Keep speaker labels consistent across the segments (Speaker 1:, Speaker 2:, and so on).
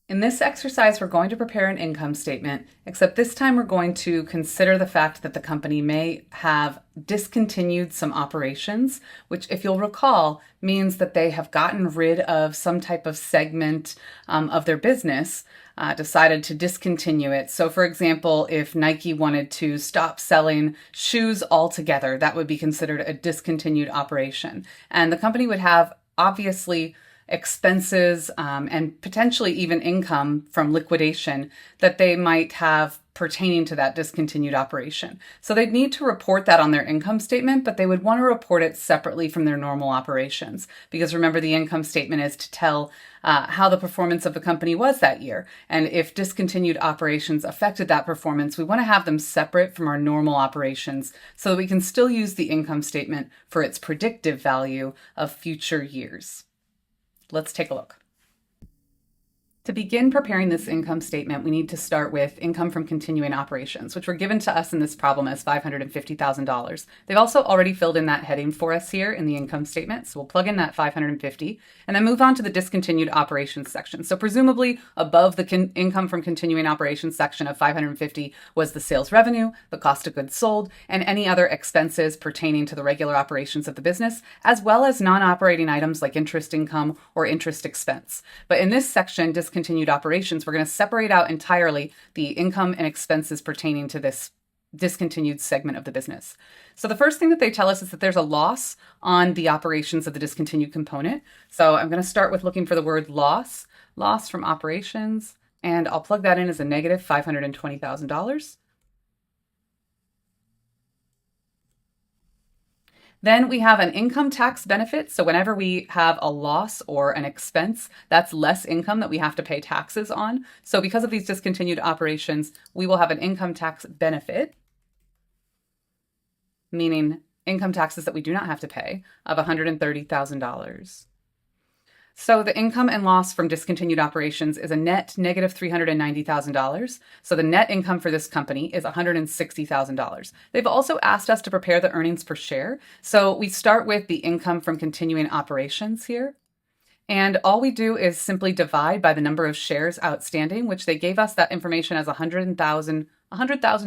Speaker 1: In this exercise, we're going to prepare an income statement, except this time we're going to consider the fact that the company may have discontinued some operations, which, if you'll recall, means that they have gotten rid of some type of segment of their business, decided to discontinue it. So, for example, if Nike wanted to stop selling shoes altogether, that would be considered a discontinued operation. And the company would have obviously expenses and potentially even income from liquidation that they might have pertaining to that discontinued operation. So they'd need to report that on their income statement, but they would want to report it separately from their normal operations. Because remember, the income statement is to tell how the performance of the company was that year. And if discontinued operations affected that performance, we want to have them separate from our normal operations so that we can still use the income statement for its predictive value of future years. Let's take a look. To begin preparing this income statement, we need to start with income from continuing operations, which were given to us in this problem as $550,000. They've also already filled in that heading for us here in the income statement, so we'll plug in that $550 and then move on to the discontinued operations section. So presumably above the income from continuing operations section of $550 was the sales revenue, the cost of goods sold, and any other expenses pertaining to the regular operations of the business, as well as non-operating items like interest income or interest expense. But in this section, discontinued operations, we're going to separate out entirely the income and expenses pertaining to this discontinued segment of the business. So the first thing that they tell us is that there's a loss on the operations of the discontinued component. So I'm going to start with looking for the word loss from operations, and I'll plug that in as a negative $520,000. Then we have an income tax benefit. So whenever we have a loss or an expense, that's less income that we have to pay taxes on. So because of these discontinued operations, we will have an income tax benefit, meaning income taxes that we do not have to pay, of $130,000. So the income and loss from discontinued operations is a net negative $390,000. So the net income for this company is $160,000. They've also asked us to prepare the earnings per share. So we start with the income from continuing operations here. And all we do is simply divide by the number of shares outstanding, which they gave us that information as 100,000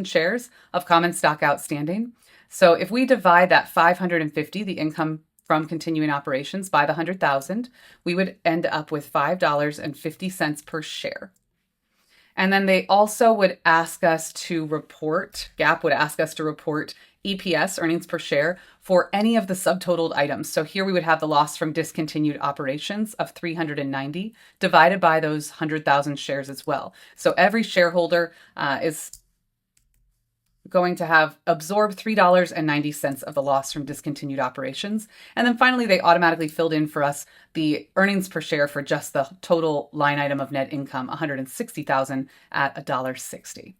Speaker 1: shares of common stock outstanding. So if we divide that 550, the income from continuing operations, by the 100,000, we would end up with $5.50 per share. And then they also would ask us to report, GAAP would ask us to report EPS, earnings per share, for any of the subtotaled items. So here we would have the loss from discontinued operations of 390 divided by those 100,000 shares as well. So every shareholder is going to have absorbed $3.90 of the loss from discontinued operations. And then finally, they automatically filled in for us the earnings per share for just the total line item of net income, $160,000 at $1.60.